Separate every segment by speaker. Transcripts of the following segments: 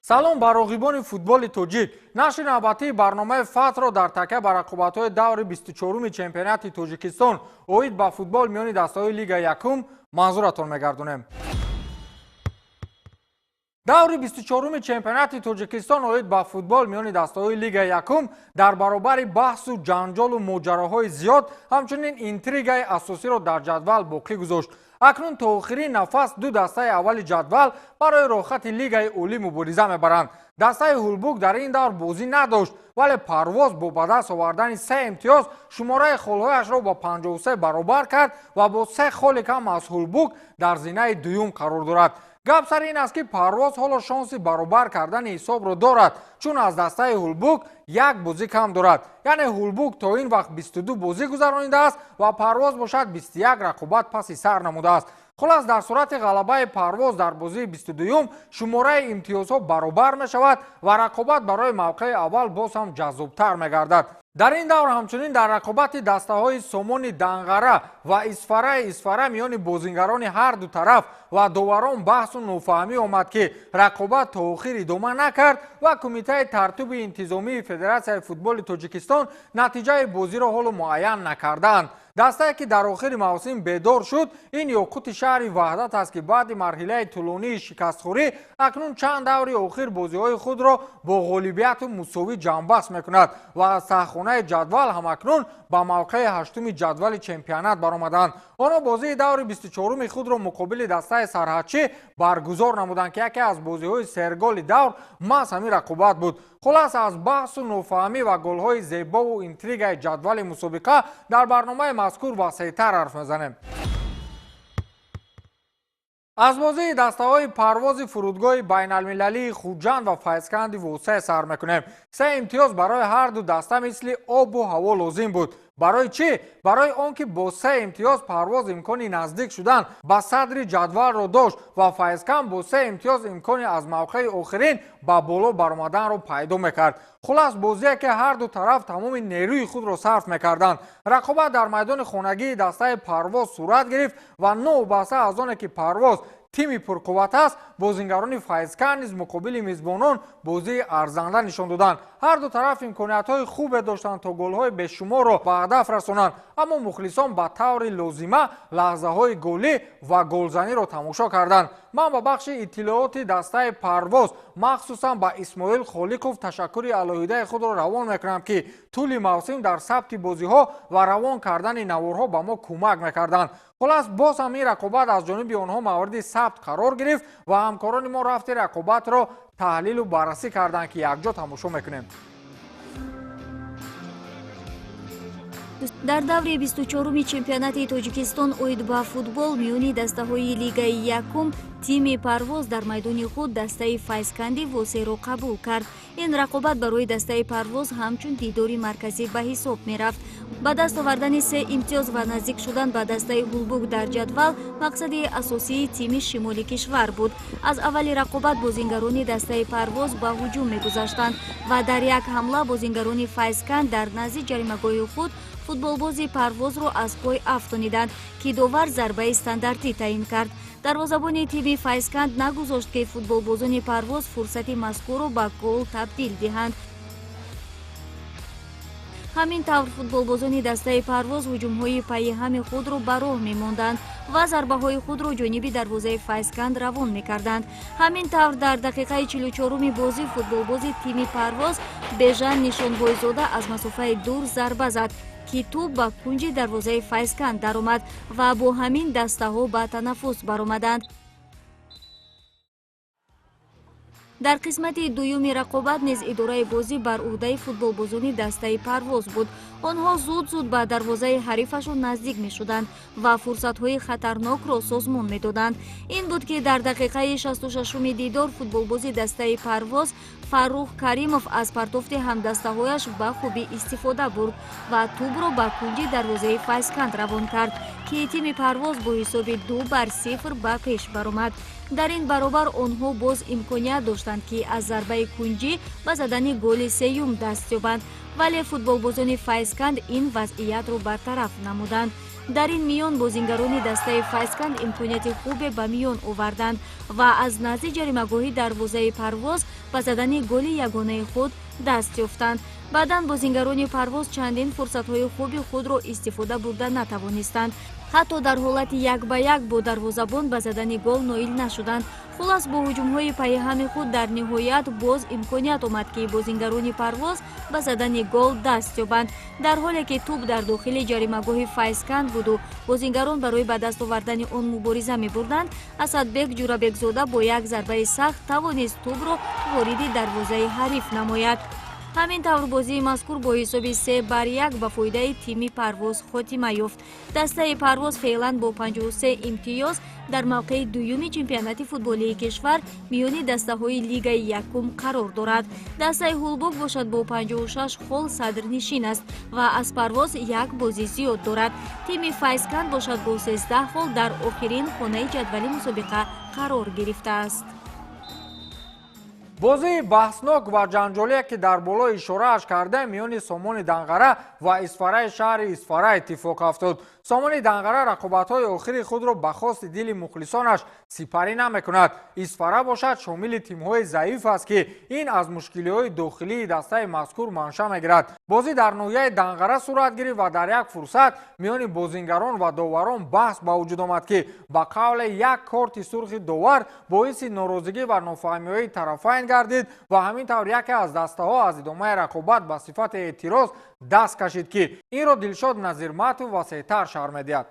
Speaker 1: салом ба роғибони футболи тоҷик. нашри навбатии барномаи фатҳро дар такя ба рақобатҳои даври 24-уми чемпионати тоҷикистон оид ба футбол миёни дастаҳои лига якум манзуратон мегардонем. даври 24-уми чемпионати тоҷикистон оид ба футбол миёни дастаҳои лига якум дар баробари баҳсу ҷанҷолу моҷароҳои зиёд ҳамчунин интригаи асосиро дар ҷадвал боқӣ гузошт. акнун то охирин нафас ду дастаи аввали ҷадвал барои рохати лигаи олӣ мубориза мебаранд. дастаи ҳулбук дар ин давр бозӣ надошт, вале парвоз бо ба даст овардани 3 имтиёз шумораи холҳояшро ба 53 баробар кард ва бо 3 холи кам аз ҳулбук дар зинаи дуюм қарор дорад. гап сар ин аст ки парвоз ҳоло шонси баробар кардани ҳисобро дорад, чун аз дастаи ҳулбук як бозӣ кам дорад. яъне ҳулбук то ин вақт 22 бозӣ гузаронидааст ва парвоз бошад 21 рақобат паси сар намудааст. хулас дар сурати ғалабаи парвоз дар бозии 22-ум шумораи имтиёзҳо баробар мешавад ва рақобат барои мавқеи аввал боз ҳам ҷаззобтар мегардад. дар ин давр ҳамчунин дар рақобати дастаҳои сомони данғара ва исфара миёни бозингарони ҳар ду тараф ва доварон баҳсу нофаҳмӣ омад ки рақобат то охир идома накард ва кумитаи тартиби интизомии федератсияи футболи тоҷикистон натиҷаи бозиро ҳоло муайян накардаанд. дастае ки дар охири мавсим бедор шуд ин ёқути шаҳри ваҳдат аст ки баъди марҳилаи тӯлонии шикастхӯрӣ акнун чанд даври охир бозиҳои худро бо ғолибияту мусовӣ ҷамъбаст мекунад ва аз таҳхонаи ҷадвал ҳамакнун ба мавқеи ҳаштуми ҷадвали чемпионат баромаданд. онҳо бозии даври 24-уми худро муқобили дастаи сарҳадчӣ баргузор намуданд ки яке аз бозиҳои серголи давр маҳз ҳамин рақобат буд. хулас аз баҳсу нофаҳмӣ ва голҳои зебову интригаи ҷадвали мусобиқа дар барномаи мазкур васеътар ҳарф мезанем. аз бозии дастаҳои парвози фурудгоҳи байналмилалии хуҷанд ва файзканди восеъ сар мекунем. 3 имтиёз барои ҳар ду даста мисли обу ҳаво лозим буд. барои чӣ? барои он ки бо 3 имтиёз парвоз имкони наздик шудан ба садри ҷадвалро дошт ва файзкан бо 3 имтиёз имкони аз мавқеи охирин ба боло баромаданро пайдо мекард. хулас бозие ки ҳар ду тараф тамоми нерӯи худро сарф мекарданд. рақобат дар майдони хонагии дастаи парвоз сурат гирифт ва новобаста аз оне ки парвоз тими пурқувват аст, бозингарони файзкан низ муқобили мизбонон бозии арзанда нишон доданд. ҳар ду тараф имкониятҳои хубе доштанд то голҳои бешуморро ба ҳадаф расонанд, аммо мухлисон ба таври лозима лаҳзаҳои голӣ ва голзаниро тамошо карданд. ман ба бахши иттилооти дастаи парвоз махсусан ба исмоил холиков ташаккури алоҳидаи худро равон мекунам ки тӯли мавсим дар сабти бозиҳо ва равон кардани наворҳо ба мо кӯмак мекарданд. хулас боз ҳам ин рақобат аз ҷониби онҳо мавриди сабт қарор гирифт ва ҳамкорони мо рафти рақобатро таҳлилу баррасӣ карданд ки якҷо тамошо мекунем.
Speaker 2: дар даври 24-уми чемпионати тоҷикистон оид ба футбол миёни дастаҳои лигаи якум тими парвоз дар майдони худ дастаи файзканди восеъро қабул кард. ин рақобат барои дастаи парвоз ҳамчун дидори марказӣ ба ҳисоб мерафт. ба даст овардани 3 имтиёз ва наздик шудан ба дастаи ҳулбук дар ҷадвал мақсади асосии тими шимоли кишвар буд. аз аввали рақобат бозингарони дастаи парвоз ба ҳуҷум мегузаштанд ва дар як ҳамла бозингарони файзкан дар назди ҷаримагоҳи худ футболбози парвозро аз пой афтониданд ки довар зарбаи стандартӣ таъин кард. дарвозабони тими файзканд нагузошт ки футболбозони парвоз фурсати мазкурро ба гол табдил диҳанд. ҳамин тавр футболбозони дастаи парвоз ҳуҷумҳои пайҳами худро ба роҳ мемонданд ва зарбаҳои худро ҷониби дарвозаи файзканд равон мекарданд. ҳамин тавр дар дақиқаи 44-уми бозӣ футболбози тими парвоз бежан нишонбойзода аз масофаи дур зарба зад ки тӯб ба кунҷи дарвозаи файзканд даромад ва бо ҳамин дастаҳо ба танаффус баромаданд. дар қисмати дуюми рақобат низ идораи бозӣ бар уҳдаи футболбозони дастаи парвоз буд. онҳо зуд ба дарвозаи ҳарифашон наздик мешуданд ва фурсатҳои хатарнокро созмон медоданд. ин буд ки дар дақиқаи 66-уми дидор футболбози дастаи парвоз фаррух каримов аз партофти ҳамдастаҳояш ба хубӣ истифода бурд ва тӯбро ба кунҷи дарвозаи файзканд равон кард ки тими парвоз бо ҳисоби 2-0 ба пеш баромад. дар ин баробар онҳо боз имконият доштанд ки аз зарбаи кунҷӣ ба задани голи сеюм даст ёбанд, вале футболбозони Файзканд ин вазъиятро бартараф намуданд. дар ин миён бозингарони дастаи Файзканд имконияти хубе ба миён оварданд ва аз назди ҷаримагоҳи дарвозаи Парвоз ба задани голи ягонаи худ даст ёфтанд. баъдан бозингарони Парвоз чандин фурсатҳои хуби худро истифода бурда натавонистанд. ҳатто дар ҳолати як ба як бо дарвозабон ба задани гол ноил нашуданд. хулас бо ҳуҷумҳои пайҳами худ дар ниҳоят боз имконият омад ки бозингарони Парвоз ба задани гол даст ёбанд. дар ҳоле ки тӯб дар дохили ҷаримагоҳи Файзканд буду бозингарон барои ба даст овардани он мубориза мебурданд, Асадбек Ҷурабекзода бо як зарбаи сахт тавонист тӯбро вориди дарвозаи ҳариф намояд. ҳамин тавр бозии мазкур бо ҳисоби 3-1 ба фоидаи тими Парвоз хотима ёфт. дастаи Парвоз феълан бо 53 имтиёз дар мавқеи дуюми чемпионати футболии кишвар миёни дастаҳои Лигаи Якум қарор дорад. дастаи Ҳулбок бошад бо 56 хол садрнишин аст ва аз Парвоз як бозӣ зиёд дорад. тими Файзканд бошад бо 13 хол дар охирин хонаи ҷадвали мусобиқа қарор гирифтааст.
Speaker 1: бозии баҳснок ва ҷанҷолие ки дар боло ишорааш карда миёни Сомони Данғара ва Исфараи шаҳри Исфара иттифоқ афтод. Сомони Данғара рақобатҳои охири худро ба хости дили мухлисонаш сипарӣ намекунад. Исфара бошад шомили тимҳои заиф аст ки ин аз мушкилиҳои дохилии дастаи мазкур манша мегирад. бозӣ дар ноҳияи Данғара сурат гирифт ва дар як фурсат миёни бозингарон ва доварон баҳс ба вуҷуд омад ки ба қавле як корти сурхи довар боиси норозигӣ ва нофаҳмиҳои тарафайн гардид ва ҳамин тавр яке аз дастаҳо аз идомаи рақобат ба сифати эътироз даст кашид ки инро Дилшод Назирматов васеътар шарҳ медиҳад.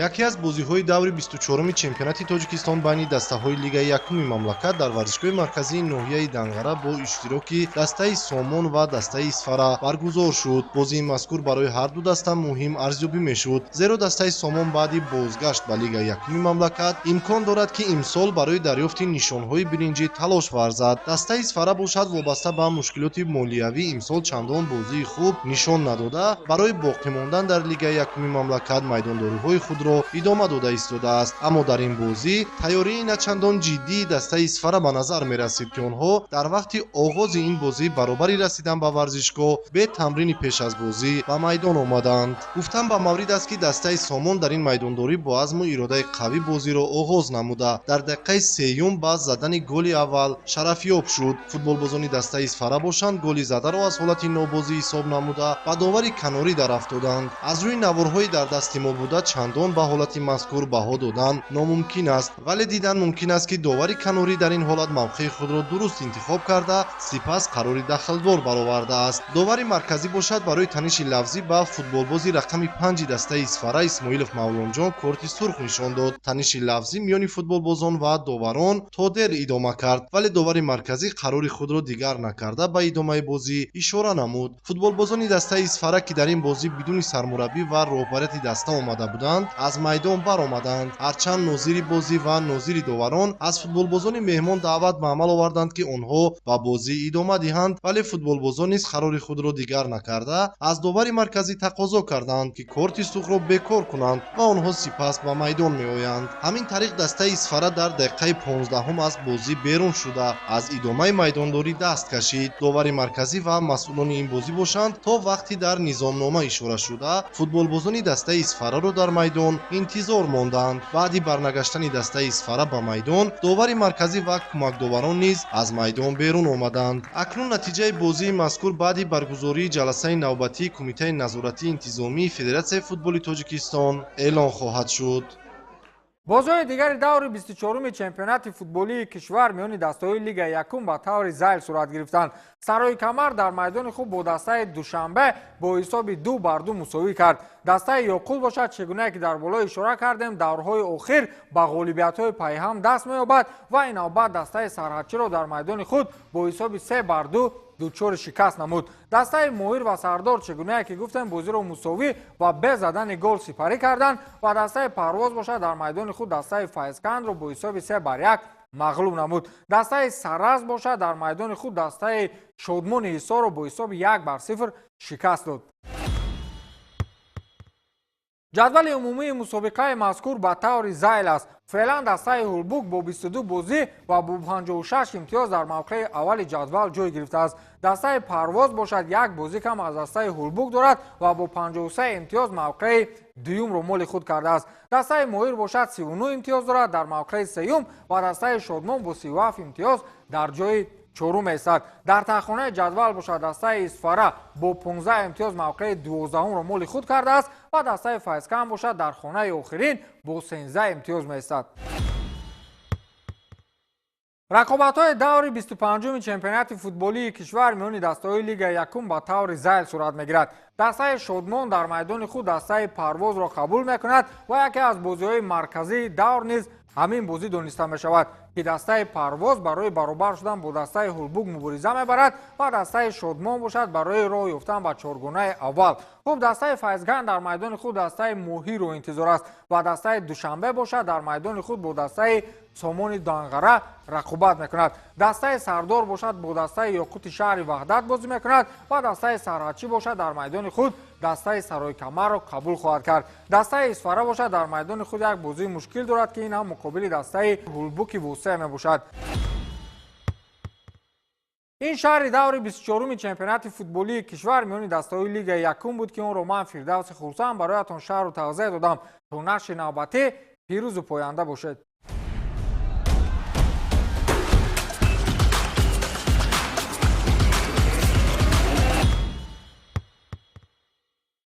Speaker 3: яке аз бозиҳои даври 24-уми чемпионати Тоҷикистон байни дастаҳои Лигаи Якуми мамлакат дар варзишгоҳи марказии ноҳияи Данғара бо иштироки дастаи Сомон ва дастаи Исфара баргузор шуд. бозии мазкур барои ҳарду даста муҳим арзёбӣ мешуд, зеро дастаи Сомон баъди бозгашт ба Лигаи Якуми мамлакат имкон дорад ки имсол барои дарёфти нишонҳои биринҷӣ талош варзад. дастаи Исфара бошад вобаста ба мушкилоти молиявӣ имсол чандон бозии хуб нишон надода, барои боқӣ мондан дар Лигаи Якуми мамлакат майдондориҳои худро идома дода истодааст. аммо дар ин бозӣ тайёрии начандон ҷиддии дастаи Исфара ба назар мерасид ки онҳо дар вақти оғози ин бозӣ баробари расидан ба варзишгоҳ бе тамрини пеш аз бозӣ ба майдон омаданд. гуфтан ба маврид аст ки дастаи Сомон дар ин майдондорӣ бо азму иродаи қавӣ бозиро оғоз намуда дар дақиқаи сеюм ба задани голи аввал шарафёб шуд. футболбозони дастаи Исфара бошанд голи задаро аз ҳолати нобозӣ ҳисоб намуда ба довари канорӣ дарафтоданд. аз рӯи наворҳои дар дасти мо буда чандон ба ҳолати мазкур баҳо додан номумкин аст, вале дидан мумкин аст ки довари канорӣ дар ин ҳолат мавқеи худро дуруст интихоб карда сипас қарори дахлдор баровардааст. довари марказӣ бошад барои таниши лавзӣ ба футболбози рақами 5 дастаи Исфара Исмоилов Мавлонҷон корти сурх нишон дод. таниши лавзӣ миёни футболбозон ва доварон то дер идома кард, вале довари марказӣ қарори худро дигар накарда ба идомаи бозӣ ишора намуд. футболбозони дастаи Исфара ки дар ин бозӣ бидуни сармураббӣ ва роҳбарияти даста омада буданд аз майдон баромаданд. ҳарчанд нозири бозӣ ва нозири доварон аз футболбозони меҳмон даъват ба амал оварданд ки онҳо ба бозӣ идома диҳанд, вале футболбозон низ қарори худро дигар накарда аз довари марказӣ тақозо карданд ки корти сухро бекор кунанд ва онҳо сипас ба майдон меоянд. ҳамин тариқ дастаи Исфара дар дақиқаи 15 аз бозӣ берун шуда аз идомаи майдондорӣ даст кашид. довари марказӣ ва масъулони ин бозӣ бошанд то вақти дар низомнома ишора шуда футболбозони дастаи Исфараро дар майдон интизор монданд. баъди барнагаштани дастаи Исфара ба майдон довари марказӣ ва кӯмакдоварон низ аз майдон берун омаданд. акнун натиҷаи бозии мазкур баъди баргузории ҷаласаи навбатии кумитаи назоратии интизомии Федератсияи футболи Тоҷикистон эълон хоҳад шуд.
Speaker 1: бозиҳои дигари даври 24-уми чемпионати футболии кишвар миёни дастаҳои Лигаи Якум ба таври зайл сурат гирифтанд. Сарои Камар дар майдони худ бо дастаи Душанбе бо ҳисоби 2-2 мусовӣ кард. дастаи Ёқуб бошад чӣ гуна ки дар боло ишора кардем даврҳои охир ба ғолибиятҳои пайҳам даст меёбад ва инавбат дастаи Сарҳадчиро дар майдони худ бо ҳисоби 3-2 дучори шикаст намуд. дастаи Моҳир ва Сардор чӣ гуна ки гуфтем бозиро мусовӣ ва бе задани гол сипарӣ карданд ва дастаи Парвоз бошад дар майдони худ дастаи Файзкандро бо ҳисоби 3-1 мағлуб намуд. дастаи Сараз бошад дар майдони худ дастаи Шодмони Ҳисорро бо ҳисоби 1-0 шикаст дод. ҷадвали умумии мусобиқаи мазкур ба таври зайл аст. феълан дастаи ҳулбук бо 22 бозӣ ва бо 56 имтиёз дар мавқеи аввали ҷадвал ҷой гирифтааст. дастаи парвоз бошад як бозӣ кам аз дастаи ҳулбук дорад ва бо 53 имтиёз мавқеи дуюмро моли худ кардааст. дастаи моҳир бошад 39 имтиёз дорад дар мавқеи сеюм ва дастаи шодмон бо 37 имтиёз дар ҷои чорум эстад. дар тахонаи ҷадвал бошад дастаи исфара бо 15 имтиёз мавқеи 12-умро моли худ кардааст ва дастаи файзкам бошад дар хонаи охирин бо 13 имтиёз меистад. рақобатҳои даври 25-уми чемпионати футболии кишвар миёни дастаҳои лигаи якум ба таври зайл сурат мегирад. дастаи шодмон дар майдони худ дастаи парвозро қабул мекунад ва яке аз бозиҳои марказии давр низ ҳамин бозӣ дониста мешавад ки дастаи парвоз барои баробар шудан бо дастаи ҳулбук мубориза мебарад ва дастаи шодмон бошад барои роҳ ёфтан ба чоргонаи аввал. хуб дастаи файзган дар майдони худ дастаи моҳиро интизор аст ва дастаи душанбе бошад дар майдони худ бо дастаи сомони данғара рақобат мекунад. дастаи сардор бошад бо дастаи ёқути шаҳри ваҳдат бозӣ мекунад ва дастаи сарҳадчӣ бошад дар майдони худ дастаи саройкамарро қабул хоҳад кард. дастаи исфара бошад дар майдони худ як бозии мушкил дорад ки ин ҳам муқобили дастаи ҳулбуки восеъ мебошад. ин шаҳри даври 24-уми чемпионати футболии кишвар миёни дастаҳои лигаи якум буд ки онро ман фирдавси хурсанд бароятон шаҳру тағзия додам. то нашри навбатӣ пирӯзу поянда бошед.